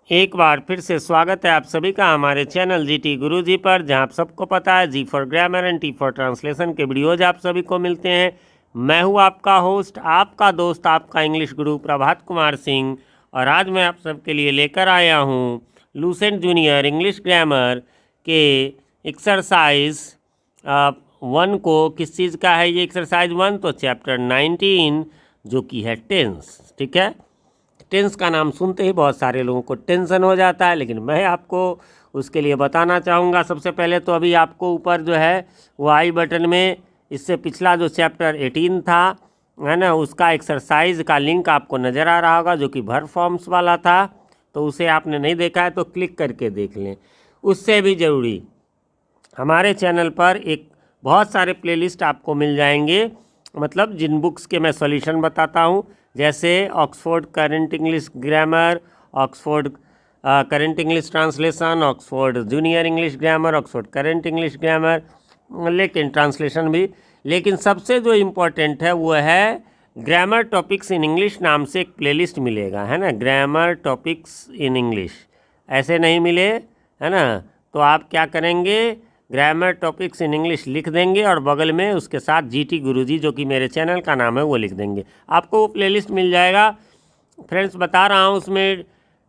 एक बार फिर से स्वागत है आप सभी का हमारे चैनल जीटी गुरुजी पर, जहां आप सबको पता है G for grammar and T for translation के वीडियोज आप सभी को मिलते हैं। मैं हूं आपका होस्ट, आपका दोस्त, आपका इंग्लिश गुरु प्रभात कुमार सिंह। और आज मैं आप सबके लिए लेकर आया हूं लूसेंट जूनियर इंग्लिश ग्रामर के एक्सरसाइज 1 को। किस चीज़ का है ये एक्सरसाइज 1? तो चैप्टर 19 जो कि है टेंस। ठीक है, टेंस का नाम सुनते ही बहुत सारे लोगों को टेंशन हो जाता है, लेकिन मैं आपको उसके लिए बताना चाहूँगा। सबसे पहले तो अभी आपको ऊपर जो है वो आई बटन में इससे पिछला जो चैप्टर 18 था, है ना, उसका एक्सरसाइज का लिंक आपको नज़र आ रहा होगा, जो कि वर्ब फॉर्म्स वाला था। तो उसे आपने नहीं देखा है तो क्लिक करके देख लें। उससे भी ज़रूरी हमारे चैनल पर एक बहुत सारे प्लेलिस्ट आपको मिल जाएंगे, मतलब जिन बुक्स के मैं सॉल्यूशन बताता हूँ, जैसे Oxford current English grammar, Oxford current English translation, Oxford junior English grammar, Oxford current English grammar, लेकिन ट्रांसलेशन भी। लेकिन सबसे जो इम्पोर्टेंट है वो है ग्रामर टॉपिक्स इन इंग्लिश नाम से एक प्लेलिस्ट मिलेगा, है ना, ग्रामर टॉपिक्स इन इंग्लिश। ऐसे नहीं मिले, है ना, तो आप क्या करेंगे, ग्रामर टॉपिक्स इन इंग्लिश लिख देंगे और बगल में उसके साथ जीटी गुरुजी, जो कि मेरे चैनल का नाम है, वो लिख देंगे। आपको वो प्लेलिस्ट मिल जाएगा। फ्रेंड्स, बता रहा हूँ उसमें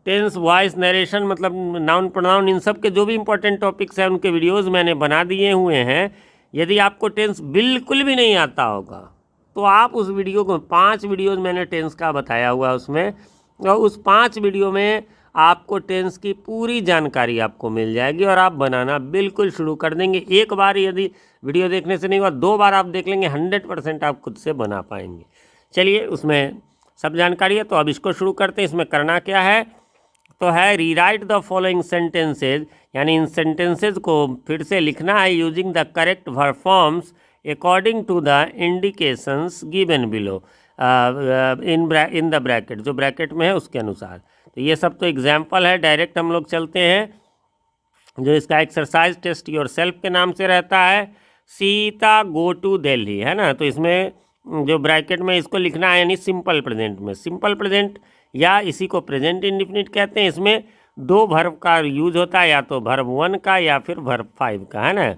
टेंस, वॉइस, नरेशन, मतलब नाउन, प्रोनाउन, इन सब के जो भी इंपॉर्टेंट टॉपिक्स हैं उनके वीडियोज़ मैंने बना दिए हुए हैं। यदि आपको टेंस बिल्कुल भी नहीं आता होगा तो आप उस वीडियो को, 5 वीडियोज़ मैंने टेंस का बताया हुआ है उसमें, और उस 5 वीडियो में आपको टेंस की पूरी जानकारी आपको मिल जाएगी और आप बनाना बिल्कुल शुरू कर देंगे। एक बार यदि वीडियो देखने से नहीं हुआ, 2 बार आप देख लेंगे, 100% आप खुद से बना पाएंगे। चलिए, उसमें सब जानकारी है, तो अब इसको शुरू करते हैं। इसमें करना क्या है, तो है रीराइट द फॉलोइंग सेंटेंसेज, यानी इन सेंटेंसेज को फिर से लिखना है using the correct verb forms according to the indications given below, in the bracket, जो ब्रैकेट में है उसके अनुसार। तो ये सब तो एग्जाम्पल है। डायरेक्ट हम लोग चलते हैं जो इसका एक्सरसाइज टेस्ट योर सेल्फ के नाम से रहता है। सीता गो टू दिल्ली, है ना, तो इसमें जो ब्रैकेट में इसको लिखना है, यानी सिंपल प्रेजेंट में, सिंपल प्रेजेंट या इसी को प्रेजेंट इंडिफिनिट कहते हैं। इसमें 2 वर्ब का यूज होता है, या तो वर्ब 1 का या फिर वर्ब 5 का, है ना।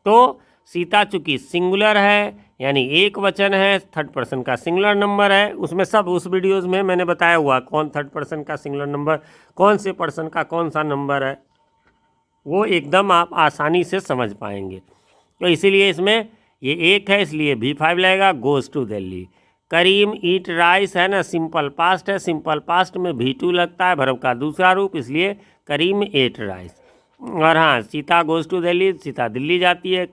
तो सीता चूँकि सिंगुलर है, यानी एक वचन है, 3rd पर्सन का सिंगुलर नंबर है। उसमें सब उस वीडियोज़ में मैंने बताया हुआ कौन 3rd पर्सन का सिंगुलर नंबर, कौन से पर्सन का कौन सा नंबर है, वो एकदम आप आसानी से समझ पाएंगे। तो इसीलिए इसमें ये 1 है, इसलिए V5 लगेगा। Goes to Delhi. Karim eat rice, है ना, सिंपल पास्ट है, सिंपल पास्ट में V2 लगता है, वर्ब का दूसरा रूप, इसलिए करीम एट राइस। और हाँ, सीता गोज़ टू दिल्ली, सीता दिल्ली जाती है।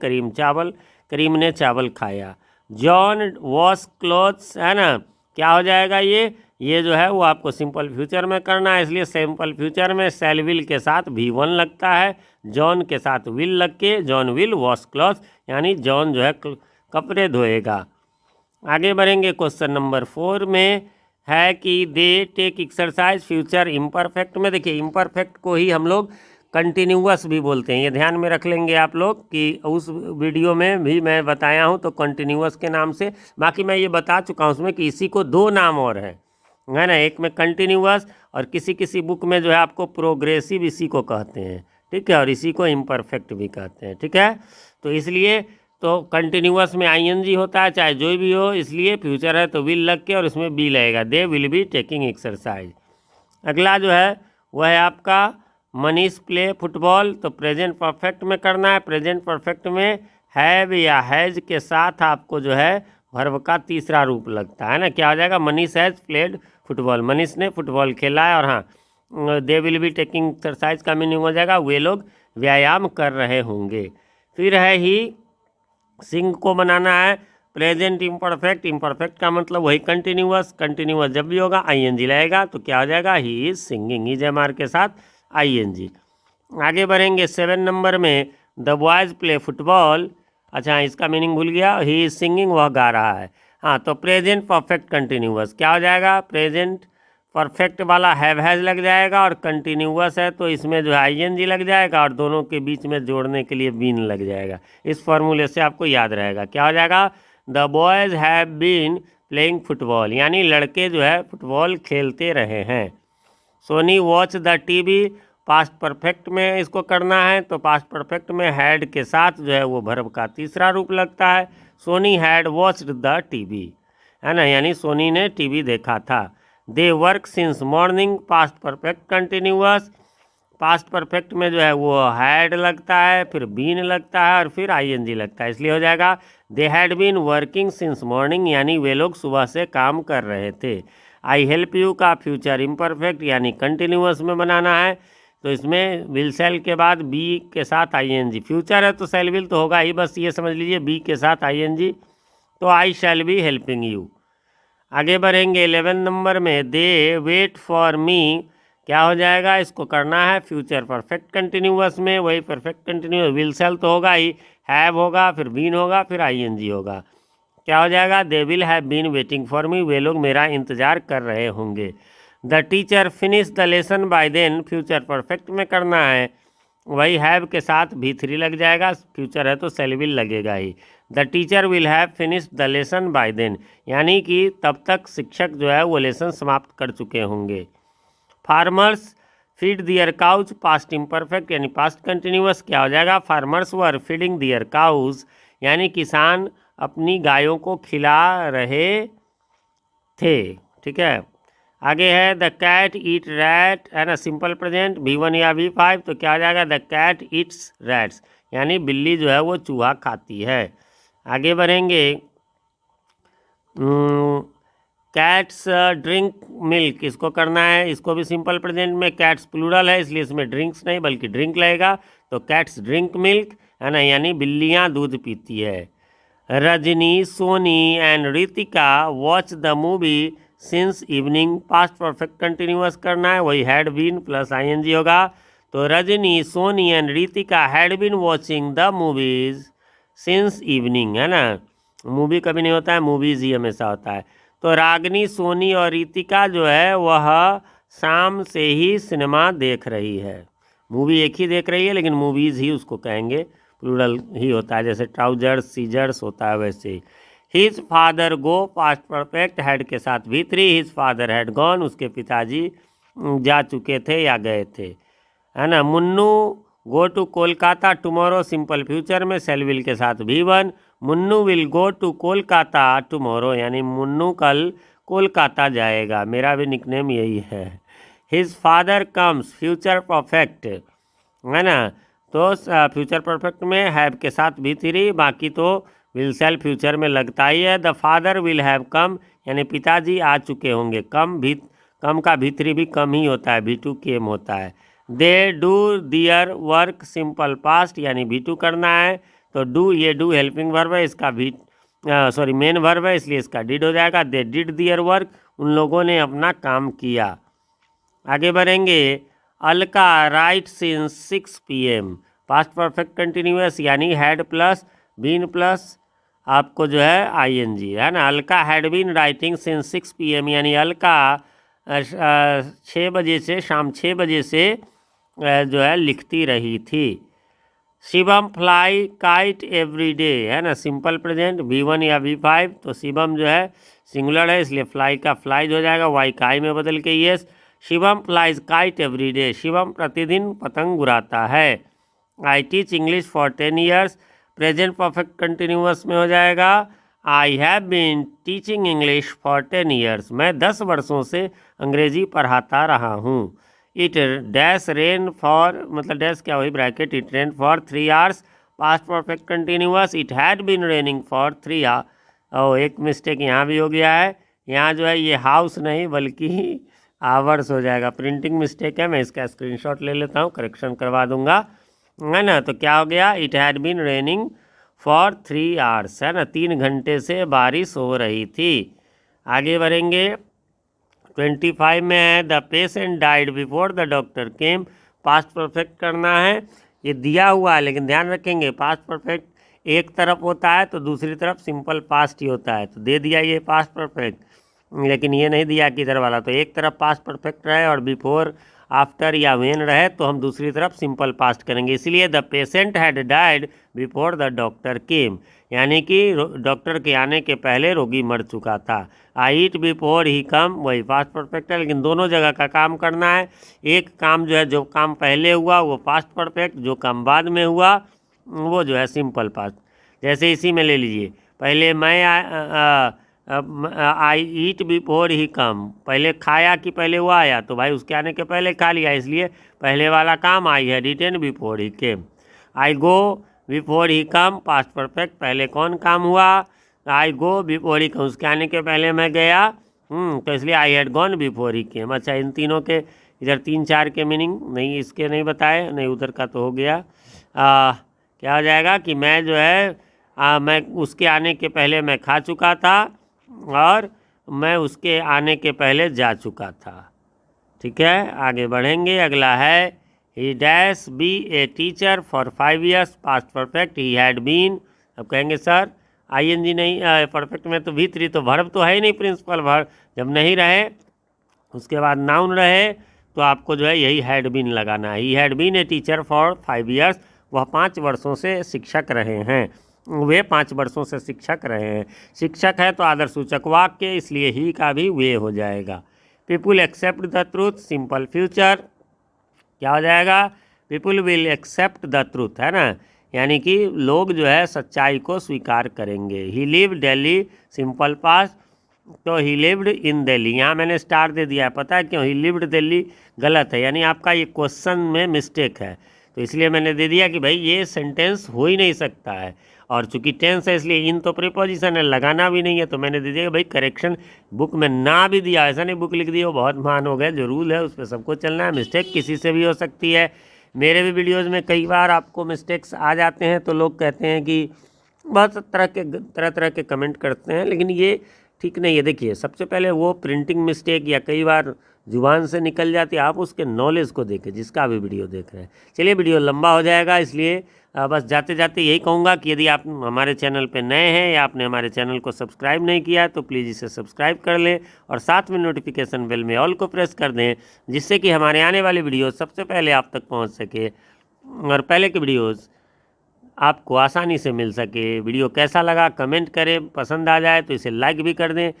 करीम ने चावल खाया। जॉन वॉश क्लॉथ्स, है ना, क्या हो जाएगा ये जो है वो आपको सिंपल फ्यूचर में करना है, इसलिए सिंपल फ्यूचर में शैल विल के साथ V1 लगता है, जॉन के साथ विल लग के जॉन विल वॉश क्लॉथ्स, यानी जॉन जो है कपड़े धोएगा। आगे बढ़ेंगे। क्वेश्चन नंबर 4 में है कि they take exercise future imperfect में। देखिए, इम्परफेक्ट को ही हम लोग कंटिन्यूअस भी बोलते हैं, ये ध्यान में रख लेंगे आप लोग कि उस वीडियो में भी मैं बताया हूँ तो कंटिन्यूअस के नाम से। बाकी मैं ये बता चुका हूँ उसमें कि इसी को 2 नाम और है ना, एक में कंटिन्यूअस और किसी किसी बुक में जो है आपको प्रोग्रेसिव इसी को कहते हैं, ठीक है, और इसी को इम्परफेक्ट भी कहते हैं, ठीक है। तो इसलिए तो कंटिन्यूअस में ING होता है, चाहे जो भी हो, इसलिए फ्यूचर है तो विल लग के और इसमें बी लगेगा, they will be taking exercise. अगला जो है वह है आपका मनीष प्ले फुटबॉल, तो प्रेजेंट परफेक्ट में करना है। प्रेजेंट परफेक्ट में हैव या हैज के साथ आपको जो है वर्ब का तीसरा रूप लगता है ना, क्या हो जाएगा, Manish has played football, Manish ने फुटबॉल खेला है। और हाँ, they will be taking exercise का मीनिंग हो जाएगा वे लोग व्यायाम कर रहे होंगे। फिर है ही सिंग को बनाना है। प्रेजेंट इम्परफेक्ट, इम्परफेक्ट का मतलब वही कंटिन्यूअस, कंटिन्यूअस जब भी होगा ING लगेगा, तो क्या हो जाएगा, he is singing, is MR के साथ ING। आगे बढ़ेंगे 7 नंबर में, द बॉयज़ प्ले फुटबॉल। अच्छा, इसका मीनिंग भूल गया, ही इज सिंगिंग, वह गा रहा है। हाँ, तो प्रेजेंट परफेक्ट कंटिन्यूअस क्या हो जाएगा, प्रेजेंट परफेक्ट वाला हैव हैज लग जाएगा, और कंटिन्यूअस है तो इसमें जो है ING लग जाएगा, और दोनों के बीच में जोड़ने के लिए बीन लग जाएगा। इस फॉर्मूले से आपको याद रहेगा, क्या हो जाएगा, the boys have been playing football, यानी लड़के जो है फुटबॉल खेलते रहे हैं। Soni watch the TV, past perfect में इसको करना है तो पास्ट परफेक्ट में हैड के साथ जो है वो वर्ब का तीसरा रूप लगता है। Soni had watched the TV, है ना, यानी सोनी ने टीवी देखा था। They work since morning, past perfect continuous, past perfect में जो है वो हैड लगता है, फिर बीन लगता है और फिर आईएनजी लगता है, इसलिए हो जाएगा they had been working since morning, यानी वे लोग सुबह से काम कर रहे थे। आई हेल्प यू का फ्यूचर इम्परफेक्ट यानी कंटिन्यूअस में बनाना है, तो इसमें विल सेल के बाद बी के साथ आईएनजी, फ्यूचर है तो सेल विल तो होगा ही, बस ये समझ लीजिए बी के साथ आईएनजी, तो आई शैल बी हेल्पिंग यू। आगे बढ़ेंगे 11 नंबर में, दे वेट फॉर मी, क्या हो जाएगा, इसको करना है फ्यूचर परफेक्ट कंटिन्यूअस में, वही परफेक्ट कंटिन्यूअस, विल सेल तो होगा ही, हैव होगा, फिर बीन होगा, फिर आईएनजी होगा, क्या हो जाएगा, they will have been waiting for me, वे लोग मेरा इंतज़ार कर रहे होंगे। The teacher finish the lesson by then, future perfect में करना है, वही हैव के साथ भी3 लग जाएगा, फ्यूचर है तो सेल विल लगेगा ही। The teacher will have finish the lesson by then, यानी कि तब तक शिक्षक जो है वो लेसन समाप्त कर चुके होंगे। फार्मर्स फीड दियर काउज, पास्ट इम्परफेक्ट यानी पास्ट कंटिन्यूअस, क्या हो जाएगा, फार्मर्स वर फीडिंग दियर काउज, यानी किसान अपनी गायों को खिला रहे थे, ठीक है। आगे है द कैट ईट रैट, है ना, सिंपल प्रेजेंट V1 या V5, तो क्या हो जाएगा, द कैट ईट्स रैट्स, यानी बिल्ली जो है वो चूहा खाती है। आगे बढ़ेंगे, कैट्स ड्रिंक मिल्क, इसको करना है, इसको भी सिंपल प्रेजेंट में, कैट्स प्लूरल है इसलिए इसमें ड्रिंक्स नहीं बल्कि ड्रिंक लगेगा, तो कैट्स ड्रिंक मिल्क, है ना, यानी बिल्लियाँ दूध पीती है। Rajni, Soni and Ritika watch the movie since evening, past perfect continuous करना है, वही हैड बीन प्लस आईएनजी होगा, तो Rajni, Soni and Ritika had been watching the movies since evening, है ना, मूवी कभी नहीं होता है, मूवीज़ ही हमेशा होता है। तो रागनी, सोनी और रितिका जो है वह शाम से ही सिनेमा देख रही है, मूवी एक ही देख रही है लेकिन मूवीज़ ही उसको कहेंगे, प्लूरल ही होता है, जैसे ट्राउजर्स सीजर्स होता है वैसे ही। His father go, past perfect had के साथ V3, his father had gone, उसके पिताजी जा चुके थे या गए थे, है ना। Munnu go to Kolkata tomorrow, simple future में, सेल विल के साथ V1, Munnu will go to Kolkata tomorrow, यानी मुन्नू कल कोलकाता जाएगा, मेरा भी निकनेम यही है। His father comes, future perfect, है ना, तो फ्यूचर परफेक्ट में हैव के साथ V3, बाकी तो विल सेल फ्यूचर में लगता ही है। The father will have come, यानी पिताजी आ चुके होंगे, कम का V3 भी कम ही होता है, V2 केम होता है। They do their work, simple past यानी V2 करना है, तो डू, ये डू हेल्पिंग वर्ब है, इसका मेन वर्ब है इसलिए इसका डिड हो जाएगा। दे डिड दियर वर्क, उन लोगों ने अपना काम किया। आगे बढ़ेंगे, Alka write since 6 PM, past perfect continuous यानी हैड प्लस बीन प्लस आपको जो है आईएनजी, है ना। Alka had been writing since 6 PM, यानी अलका 6 बजे से, शाम 6 बजे से जो है लिखती रही थी। Shivam fly kite every day, है ना, सिंपल प्रेजेंट, V1 या V5, तो शिवम जो है सिंगुलर है इसलिए फ्लाई का फ्लाइज हो जाएगा, वाई काई में बदल के यस। Shivam flies kite every day, Shivam प्रतिदिन पतंग उड़ाता है। I teach English for 10 years, present perfect continuous में हो जाएगा, I have been teaching English for 10 years, मैं 10 वर्षों से अंग्रेजी पढ़ाता रहा हूँ। इट डैश रेन फॉर, मतलब डैश क्या हुई bracket, it rain for 3 hours, past perfect continuous, it had been raining for 3 hours। और एक मिस्टेक यहाँ भी हो गया है, यहाँ जो है ये हाउस नहीं बल्कि आवर्स हो जाएगा, प्रिंटिंग मिस्टेक है, मैं इसका स्क्रीनशॉट ले लेता हूँ, करेक्शन करवा दूंगा, है ना। तो क्या हो गया, it had been raining for 3 hours, है ना, 3 घंटे से बारिश हो रही थी। आगे बढ़ेंगे, 25 में है, the patient died before the doctor came, past perfect करना है, ये दिया हुआ है लेकिन ध्यान रखेंगे पास्ट परफेक्ट एक तरफ होता है तो दूसरी तरफ सिंपल पास्ट ही होता है, तो दे दिया ये पास्ट परफेक्ट, लेकिन ये नहीं दिया किधर वाला, तो एक तरफ पास्ट परफेक्ट रहे और बिफोर आफ्टर या व्हेन रहे तो हम दूसरी तरफ सिंपल पास्ट करेंगे। इसलिए the patient had died before the doctor केम, यानी कि डॉक्टर के आने के पहले रोगी मर चुका था। आई ईट बिफोर ही कम, वही पास्ट परफेक्ट है, लेकिन दोनों जगह का काम करना है। एक काम जो है, जो काम पहले हुआ वो पास्ट परफेक्ट, जो काम बाद में हुआ वो जो है सिंपल पास्ट। जैसे इसी में ले लीजिए, पहले मैं आई ईट बिफोर ही कम, पहले खाया कि पहले वो आया, तो भाई उसके आने के पहले खा लिया, इसलिए पहले वाला काम I had eaten before he came. I go before he come, past perfect, पहले कौन काम हुआ, आई गो बिफोर ही कम, उसके आने के पहले मैं गया, तो इसलिए I had gone before he came. अच्छा, इन तीनों के इधर 3-4 के मीनिंग नहीं, इसके नहीं बताए, नहीं उधर का तो हो गया। क्या हो जाएगा कि मैं जो है मैं उसके आने के पहले मैं खा चुका था और मैं उसके आने के पहले जा चुका था। ठीक है, आगे बढ़ेंगे। अगला है he dash be a teacher for 5 years, past perfect, he had been. अब कहेंगे सर आईएनजी नहीं, परफेक्ट में तो V3 तो वर्ब तो है ही नहीं, प्रिंसिपल वर्ब जब नहीं रहे उसके बाद नाउन रहे तो आपको जो है यही हैड बीन लगाना है। He had been a teacher for 5 years, वह 5 वर्षों से शिक्षक रहे हैं, वे 5 वर्षों से शिक्षक रहे हैं। शिक्षक है तो आदर सूचक वाक्य, इसलिए ही का भी वे हो जाएगा। People accept the truth, simple future, क्या हो जाएगा, people will accept the truth, है ना, यानी कि लोग जो है सच्चाई को स्वीकार करेंगे। ही लिव्ड दिल्ली, सिंपल पास्ट, तो ही लिव्ड इन दिल्ली, यहाँ मैंने स्टार दे दिया है, पता है क्यों, ही लिव्ड दिल्ली गलत है, यानी आपका ये क्वेश्चन में मिस्टेक है, तो इसलिए मैंने दे दिया कि भाई ये सेंटेंस हो ही नहीं सकता है, और चूंकि टेंस है इसलिए इन तो प्रीपोजिशन है, लगाना भी नहीं है, तो मैंने दे दिया कि भाई करेक्शन बुक में ना भी दिया, ऐसा नहीं बुक लिख दी वो बहुत महान हो गए, जो रूल है उस पर सबको चलना है, मिस्टेक किसी से भी हो सकती है। मेरे भी वीडियोज़ में कई बार आपको मिस्टेक्स आ जाते हैं तो लोग कहते हैं कि बहुत तरह तरह के कमेंट करते हैं, लेकिन ये ठीक नहीं है। देखिए, सबसे पहले वो प्रिंटिंग मिस्टेक या कई बार जुबान से निकल जाती है, आप उसके नॉलेज को देखें जिसका भी वीडियो देख रहे हैं। चलिए, वीडियो लंबा हो जाएगा, इसलिए बस जाते जाते यही कहूँगा कि यदि आप हमारे चैनल पे नए हैं या आपने हमारे चैनल को सब्सक्राइब नहीं किया है तो प्लीज़ इसे सब्सक्राइब कर लें और साथ में नोटिफिकेशन बेल में ऑल को प्रेस कर दें, जिससे कि हमारे आने वाली वीडियो सबसे पहले आप तक पहुँच सके और पहले के वीडियोज़ आपको आसानी से मिल सके। वीडियो कैसा लगा कमेंट करें, पसंद आ जाए तो इसे लाइक भी कर दें,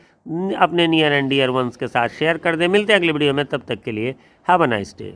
अपने नियर एंड डियर वंस के साथ शेयर कर दें। मिलते हैं अगली वीडियो में, तब तक के लिए हैव अ नाइस डे।